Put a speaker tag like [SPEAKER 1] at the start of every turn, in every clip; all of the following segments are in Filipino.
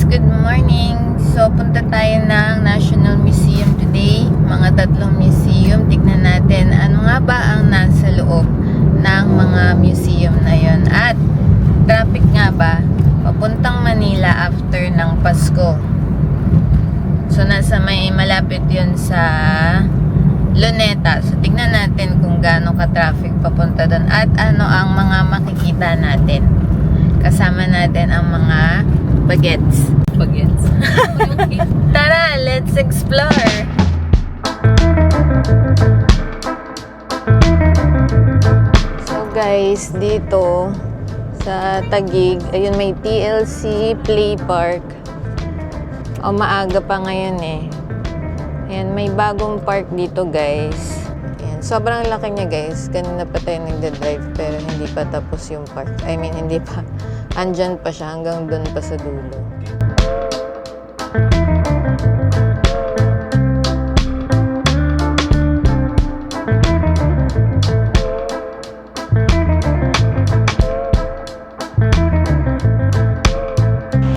[SPEAKER 1] good morning. So, punta tayo ng National Museum today. Mga 3 museum. Tignan natin ano nga ba ang nasa loob ng mga museum na yon. At, traffic nga ba papuntang Manila after ng Pasko. So, nasa may malapit yun sa Luneta. So, tignan natin kung gaano ka-traffic papunta doon. At ano ang mga makikita natin. Kasama natin ang mga bagets. Tara, let's explore. So guys, dito sa Taguig, ayun may TLC Play Park. O maaga pa ngayon eh. Ayan, may bagong park dito guys. Ayan, sobrang laki niya guys. Kanina pa tayo nagda-drive pero hindi pa tapos yung park. I mean, hindi pa. Andyan pa siya hanggang doon pa sa dulo.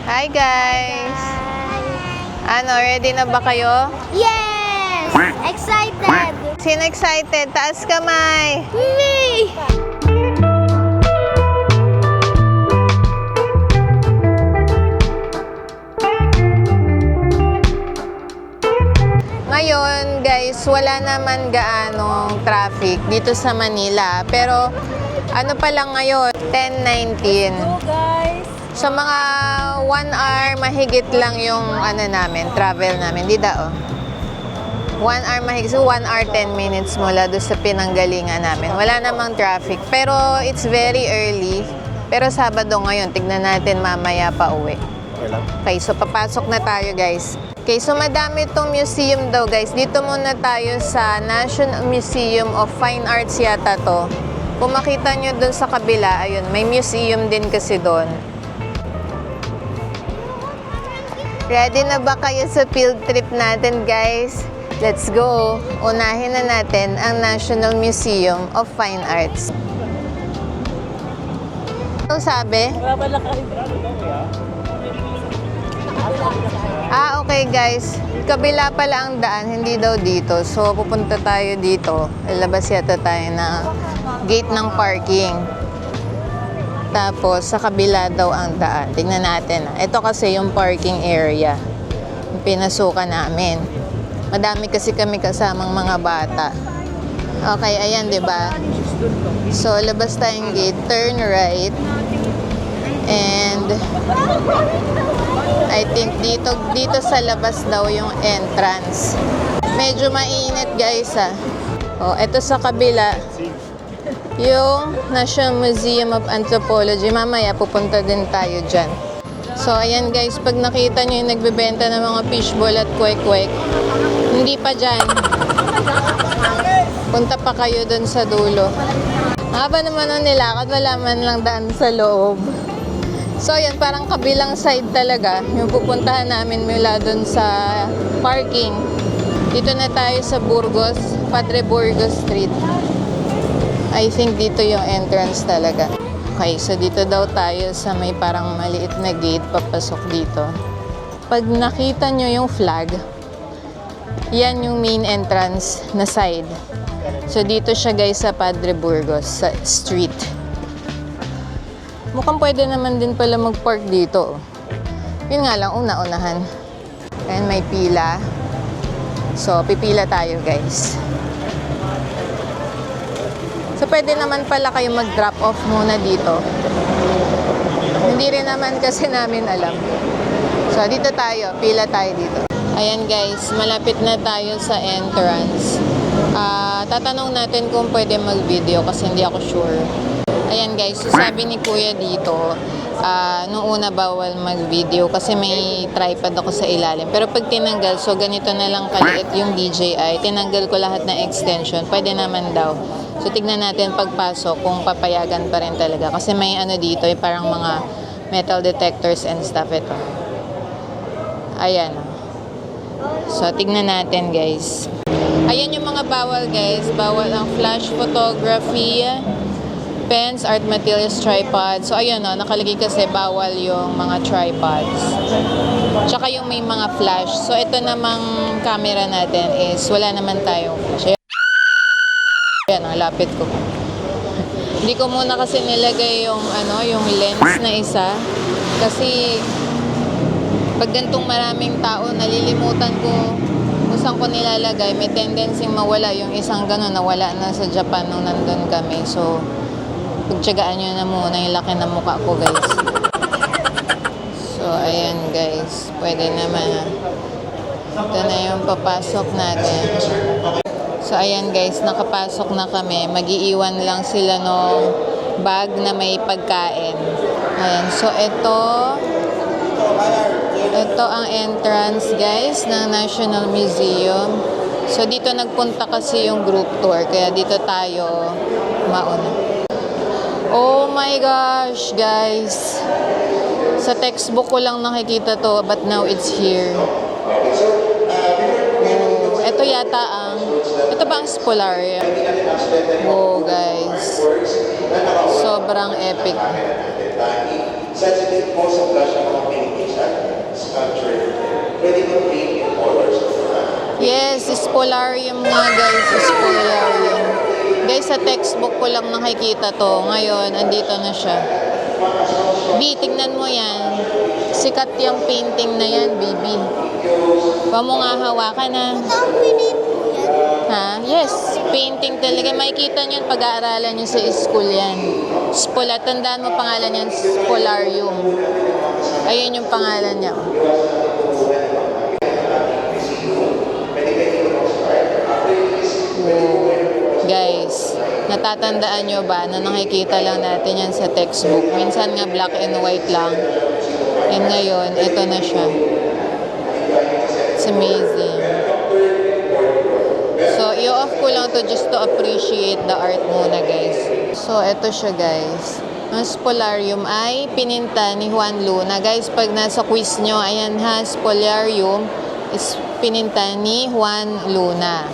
[SPEAKER 1] Hi guys! Ano, ready na ba kayo?
[SPEAKER 2] Yes! Excited!
[SPEAKER 1] Sino excited? Taas kamay!
[SPEAKER 2] Me!
[SPEAKER 1] Ngayon guys, wala naman gaanong traffic dito sa Manila. Pero ano pa lang ngayon, 10:19.
[SPEAKER 2] guys!
[SPEAKER 1] So mga 1 hour mahigit lang yung ano namin, travel namin. Di da 1 hour mahigit. So 1 hour 10 minutes mula doon sa pinanggalingan namin. Wala namang traffic. Pero it's very early. Pero Sabado ngayon, tignan natin mamaya pa uwi. Okay, so papasok na tayo guys. Okay, so madami itong museum daw guys. Dito muna tayo sa National Museum of Fine Arts yata to. Kung makita nyo dun sa kabila, ayun, may museum din kasi doon. Ready na ba kayo sa field trip natin guys? Let's go! Unahin na natin ang National Museum of Fine Arts. Ano sabi? Okay guys. Kabila pala ang daan, hindi daw dito. So, pupunta tayo dito. Lalabas yata tayo na gate ng parking. Tapos, sa kabila daw ang daan. Tingnan natin. Ito kasi yung parking area. Yung pinasukan namin. Madami kasi kami kasamang mga bata. Okay, ayan, 'di ba? So, labas tayong gate, turn right. And I think dito sa labas daw yung entrance. Medyo mainit guys ito sa kabila. Yung National Museum of Anthropology. Mamaya pupunta din tayo dyan. So ayan guys, pag nakita nyo yung nagbebenta ng mga fishball at kwek-kwek, hindi pa dyan. Punta pa kayo dun sa dulo. Haba naman nung nilakad, wala man lang daan sa loob. So yan, parang kabilang side talaga yung pupuntahan namin mula dun sa parking. Dito na tayo sa Burgos, Padre Burgos Street. I think dito yung entrance talaga. Okay, so dito daw tayo sa may parang maliit na gate papasok dito. Pag nakita nyo yung flag, yan yung main entrance na side. So dito siya guys sa Padre Burgos sa street. Mukhang pwede naman din pala mag-park dito. Yun nga lang, una-unahan. Ayan, may pila. So, pipila tayo, guys. So, pwede naman pala kayo mag-drop off muna dito. Hindi rin naman kasi namin alam. So, dito tayo. Pila tayo dito. Ayan, guys. Malapit na tayo sa entrance. Tatanong natin kung pwede mag-video kasi hindi ako sure. Ayan guys, so sabi ni Kuya dito, nung una bawal mag-video kasi may tripod ako sa ilalim. Pero pag tinanggal, so ganito na lang kaliit yung DJI, tinanggal ko lahat ng extension, pwede naman daw. So tignan natin pagpasok kung papayagan pa rin talaga. Kasi may ano dito, parang mga metal detectors and stuff ito. Ayan. So tignan natin guys. Ayan yung mga bawal guys. Bawal ang flash photography. Pens, art materials, tripod. So, ayun o, nakalagay kasi bawal yung mga tripods. Tsaka yung may mga flash. So, ito namang camera natin is wala naman tayong flash. Ayan, ang lapit ko. Hindi ko muna kasi nilagay yung, yung lens na isa. Kasi, pag gantong maraming tao, nalilimutan ko kung saan ko nilalagay. May tendency mawala yung isang gano'n. Nawala na sa Japan nung nandun kami. So, pagtsagaan nyo na muna yung laki ng mukha ko, guys. So, ayan, guys. Pwede naman. Ito na yung papasok natin. So, ayan, guys. Nakapasok na kami. Mag-iiwan lang sila ng bag na may pagkain. Ayan. So, ito ang entrance, guys, ng National Museum. So, dito nagpunta kasi yung group tour. Kaya dito tayo mauna. Oh my gosh, guys. Sa textbook ko lang nakikita to, but now it's here. Oh, ito yata ito ba ang Spolaria? Oh, guys. Sobrang epic.
[SPEAKER 3] Sensitive most of the paintings at sculpture. Pwede mo paint in colors.
[SPEAKER 1] Yes, Spolarium nga, guys. Spolarium. Guys, sa textbook ko lang nakikita to. Ngayon, andito na siya. B, tignan mo yan. Sikat yung painting na yan, baby. Huwag mo nga hawakan, ha? Ha? Yes, painting talaga. Makikita nyo, pag-aaralan nyo sa school yan. Tandaan mo pangalan yan, Spolarium. Ayun yung pangalan niya. Guys, natatandaan nyo ba na nakikita lang natin yan sa textbook? Minsan nga black and white lang. And ngayon, ito na siya. It's amazing. So, i-off ko lang to just to appreciate the art muna, guys. So, ito siya, guys. Ang Spolarium ay pininta ni Juan Luna. Guys, pag nasa quiz nyo, ayan ha, Spolarium is pininta ni Juan Luna.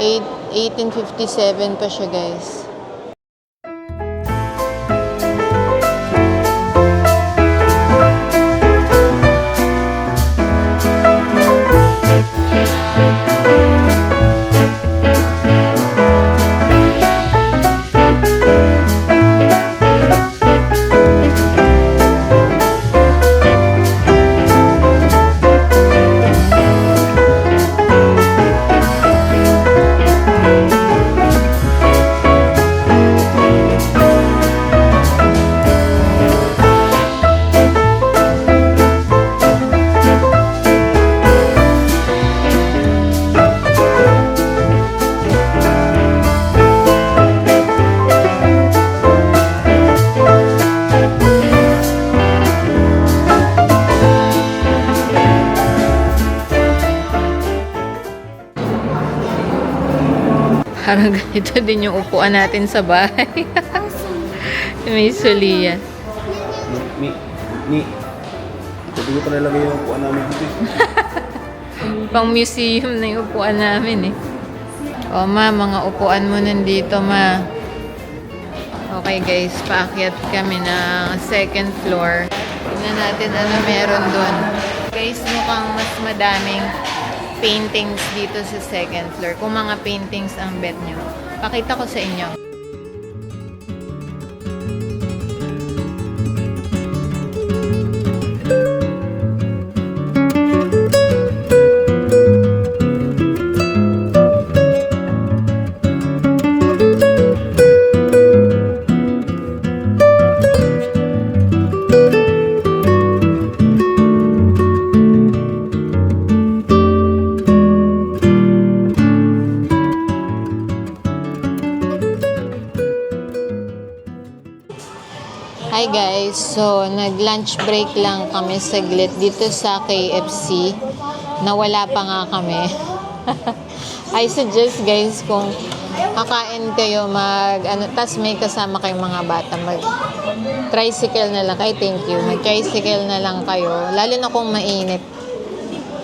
[SPEAKER 1] 1857 pa siya, guys. Parang ganito din yung upuan natin sa bahay. May sulian.
[SPEAKER 3] Pwede ko pa nalagay yung upuan namin dito.
[SPEAKER 1] Pang museum na yung upuan namin eh. O ma, mga upuan mo nandito ma. Okay guys, paakyat kami ng second floor. Tingnan natin ano meron doon. Guys, mukhang mas madaming paintings dito sa second floor. Kung mga paintings ang bet nyo. Pakita ko sa inyo. Hi guys, so nag-lunch break lang kami saglit dito sa KFC. Nawala pa nga kami. I suggest guys kung kakain kayo tas may kasama kayong mga bata, tricycle na lang kayo, thank you. Mag-tricycle na lang kayo, lalo na kung mainit.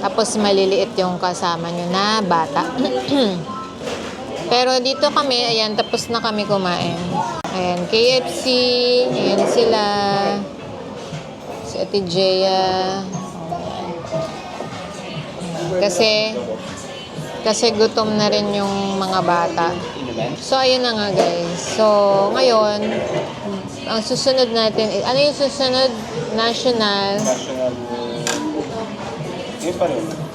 [SPEAKER 1] Tapos maliliit yung kasama nyo na bata. Pero dito kami, ayan, tapos na kami kumain. Ayan, KFC. Ayan sila. Si Ate Jea. Kasi gutom na rin yung mga bata. So, ayun na nga guys. So, ngayon, ang susunod natin, ano yung susunod?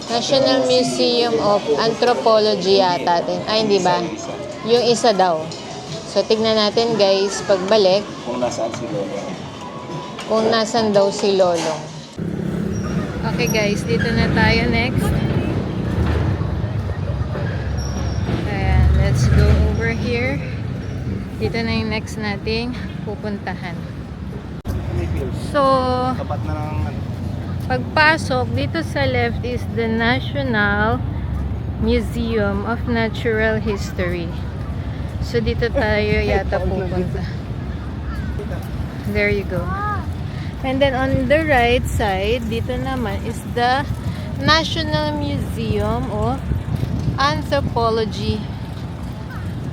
[SPEAKER 1] National Museum of Anthropology yata. Ay, hindi ba? Yung isa daw. So, tignan natin guys, pagbalik.
[SPEAKER 4] Kung nasaan si Lolo.
[SPEAKER 1] Kung nasan daw si Lolong. Okay guys, dito na tayo next. Ayan, let's go over here. Dito na yung next nating pupuntahan. So,
[SPEAKER 4] Tapat na ng
[SPEAKER 1] pagpasok, dito sa left is the National Museum of Natural History. So, dito tayo yata pupunta. There you go. And then on the right side, dito naman is the National Museum of Anthropology.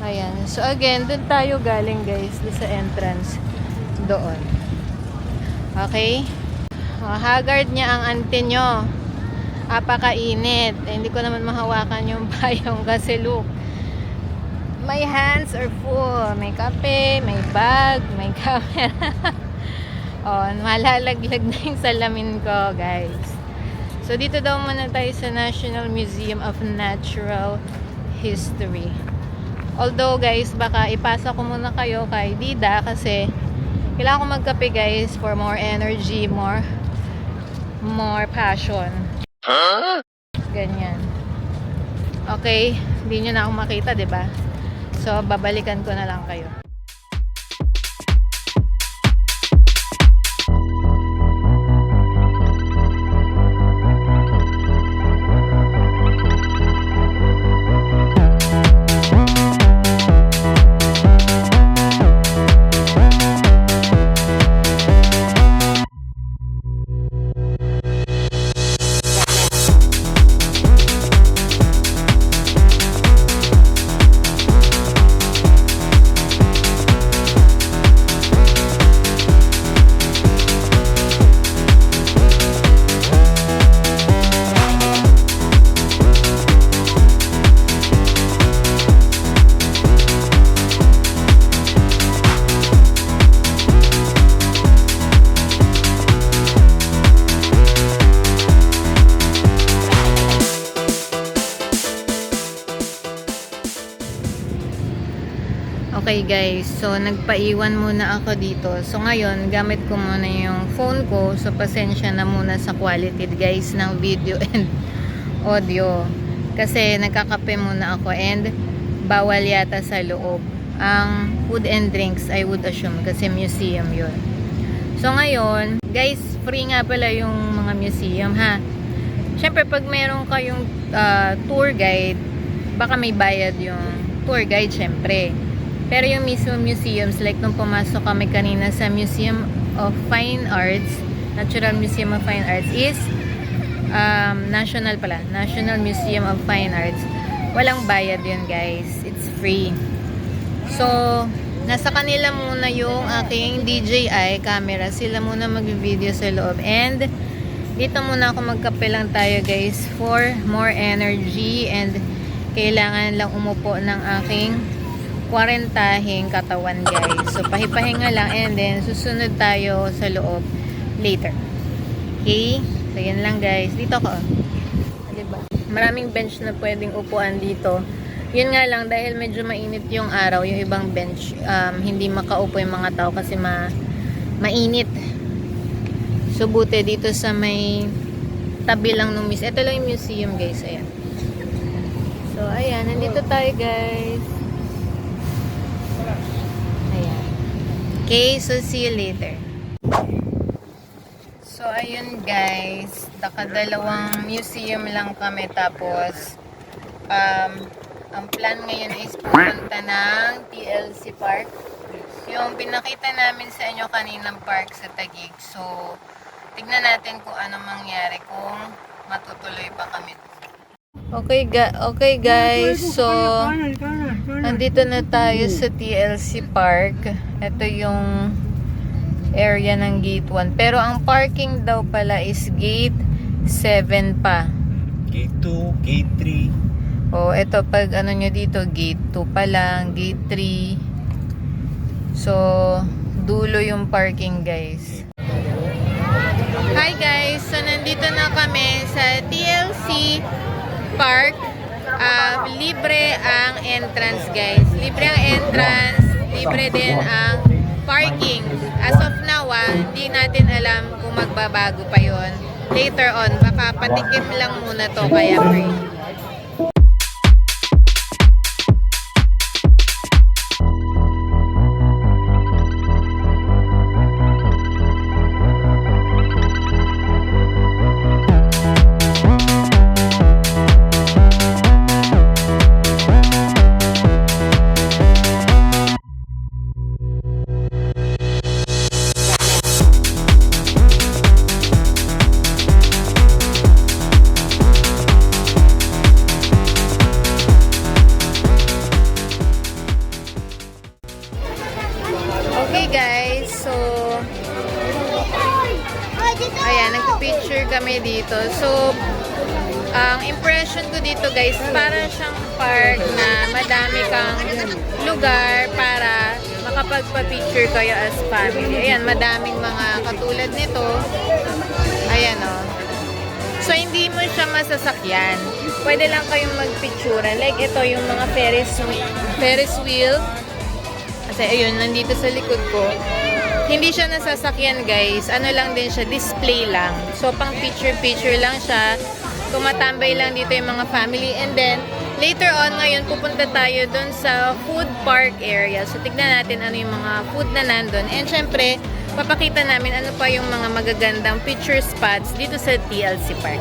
[SPEAKER 1] Ayan. So again, doon tayo galing guys, doon sa entrance. Doon. Okay? Haggard niya ang ante nyo. Apakainit. Hindi ko naman mahawakan yung payong kasi look. My hands are full. May kape, may bag, may camera. Oh, malalaglag na yung salamin ko, guys. So, dito daw muna tayo sa National Museum of Natural History. Although, guys, baka ipasa ko muna kayo kay Dida kasi kailangan ko magkape, guys, for more energy, more passion. Ganyan. Okay, hindi nyo na ako makita, diba? So, babalikan ko na lang kayo. Okay guys, so nagpaiwan muna ako dito. So ngayon, gamit ko muna yung phone ko. So pasensya na muna sa quality guys ng video and audio. Kasi nagkakape muna ako and bawal yata sa loob. Ang food and drinks, I would assume, kasi museum yun. So ngayon, guys, free nga pala yung mga museum ha. Syempre pag meron kayong tour guide, baka may bayad yung tour guide syempre. Pero yung mismo museums, like nung pumasok kami kanina sa Museum of Fine Arts, Natural Museum of Fine Arts is national pala, National Museum of Fine Arts. Walang bayad yun guys, it's free. So, nasa kanila muna yung aking DJI camera. Sila muna mag-video sa loob. And, dito muna ako magkape lang tayo guys for more energy and kailangan lang umupo ng aking kwarentahing katawan guys. So pahipahinga lang and then susunod tayo sa loob later. Okay? So yan lang guys. Dito ko. Diba? Maraming bench na pwedeng upuan dito. Yun nga lang dahil medyo mainit yung araw, yung ibang bench hindi makaupo yung mga tao kasi mainit. So buti dito sa may tabi lang ng museum. Ito lang yung museum guys. Ayan. So ayan, nandito tayo guys. Okay, so see you later. So, ayun guys, nakadalawang museum lang kami tapos ang plan ngayon is pupunta ng TLC Park. Yung pinakita namin sa inyo kaninang park sa Taguig. So, tignan natin kung ano mangyari kung matutuloy pa kami. Okay guys, so nandito na tayo sa TLC Park. Ito yung area ng Gate 1. Pero ang parking daw pala is Gate 7 pa.
[SPEAKER 4] Gate 2, Gate 3.
[SPEAKER 1] O, ito pag ano nyo dito, Gate 2 pa lang, Gate 3. So, dulo yung parking guys. Hi guys! So, nandito na kami sa TLC Park. Libre ang entrance guys. Libre ang entrance. Libre din ang parking. As of now, hindi natin alam kung magbabago pa yon. Later on, baka patikim lang muna to kaya free. Okay guys, so ayan, nagpicture kami dito. So, ang impression ko dito guys, para siyang park na madami kang lugar para makapagpa-picture kayo as family. Ayan, madaming mga katulad nito. Ayan o. So, hindi mo siya masasakyan. Pwede lang kayong magpicturean. Like ito, yung mga Ferris wheel. Kasi ayun, nandito sa likod ko. Hindi siya nasasakyan guys. Ano lang din siya, display lang. So, pang picture-picture lang siya. Tumatambay lang dito yung mga family. And then, later on ngayon, pupunta tayo dun sa food park area. So, tignan natin ano yung mga food na nandun. And syempre, papakita namin ano pa yung mga magagandang picture spots dito sa TLC Park.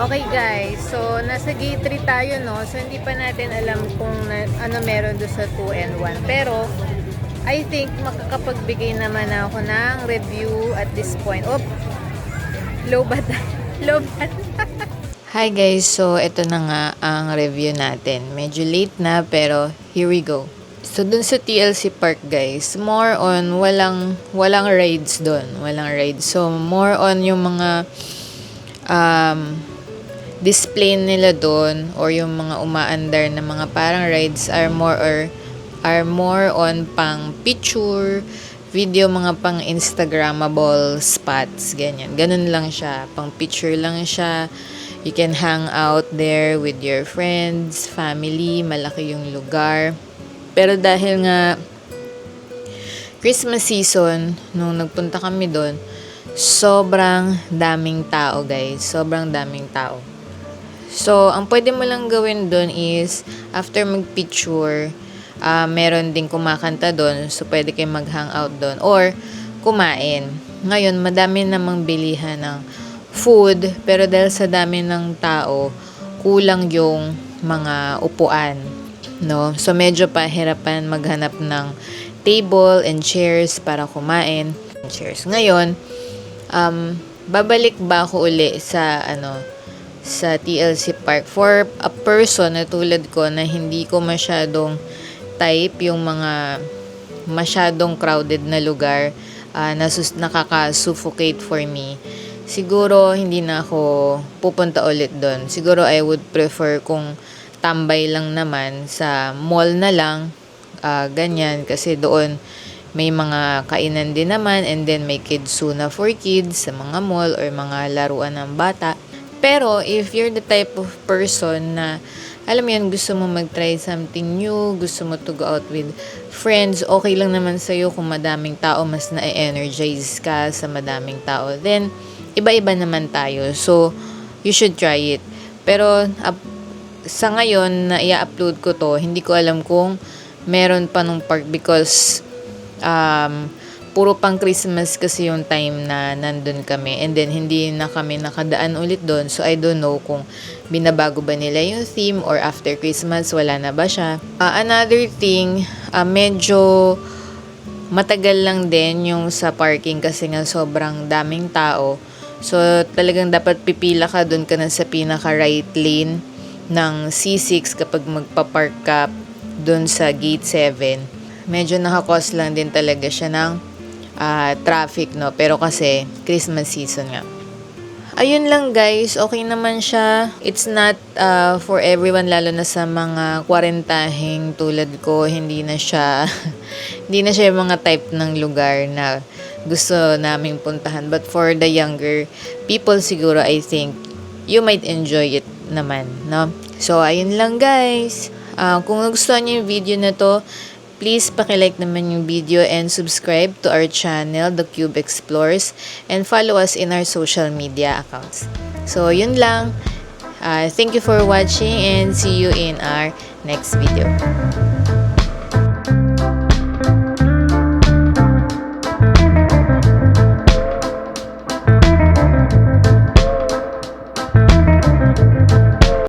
[SPEAKER 1] Okay guys, so nasa gate 3 tayo no, so hindi pa natin alam kung ano meron doon sa 2 and 1. Pero, I think makakapagbigay naman ako ng review at this point. Oh, low bat. Low bat. Hi guys, so ito na nga ang review natin. Medyo late na pero here we go. So dun sa TLC Park guys, more on walang rides doon, walang rides. So more on yung mga display nila doon or yung mga umaandar na mga parang rides are more on pang picture, video, mga pang Instagrammable spots, ganyan. Ganun lang siya, pang picture lang siya. You can hang out there with your friends, family, malaki yung lugar. Pero dahil nga Christmas season, nung nagpunta kami doon, sobrang daming tao guys, sobrang daming tao. So, ang pwede mo lang gawin doon is, after mag-picture, meron ding kumakanta doon. So, pwede kayong mag-hangout doon. Or, kumain. Ngayon, madami namang bilihan ng food. Pero dahil sa dami ng tao, kulang yung mga upuan. No? So, medyo pahirapan maghanap ng table and chairs para kumain. Chairs. Ngayon, babalik ba ako uli sa TLC Park for a person na tulad ko na hindi ko masyadong type yung mga masyadong crowded na lugar, nakaka-suffocate for me. Siguro hindi na ako pupunta ulit doon. Siguro I would prefer kung tambay lang naman sa mall na lang, ganyan, kasi doon may mga kainan din naman, and then may kidzuna for kids sa mga mall or mga laruan ng bata. Pero, if you're the type of person na, alam mo yun, gusto mo mag-try something new, gusto mo to go out with friends, okay lang naman sa'yo kung madaming tao, mas na-energize ka sa madaming tao. Then, iba-iba naman tayo. So, you should try it. Pero, sa ngayon na i-upload ko to, hindi ko alam kung meron pa nung park because puro pang Christmas kasi yung time na nandun kami. And then, hindi na kami nakadaan ulit doon. So, I don't know kung binabago ba nila yung theme or after Christmas, wala na ba siya. Another thing, medyo matagal lang din yung sa parking kasi nga sobrang daming tao. So, talagang dapat pipila ka doon ka na sa pinaka-right lane ng C6 kapag magpa-park ka doon sa gate 7. Medyo nakakos lang din talaga siya ng traffic, no? Pero kasi Christmas season nga. Ayun lang guys, okay naman siya. It's not for everyone, lalo na sa mga kwarentahing tulad ko. Hindi na siya hindi na siya yung mga type ng lugar na gusto naming puntahan. But for the younger people siguro, I think you might enjoy it naman, no? So ayun lang guys. Kung nagustuhan niyo yung video na to, please paki-like naman yung video and subscribe to our channel, The Cube Explores, and follow us in our social media accounts. So, yun lang. Thank you for watching and see you in our next video.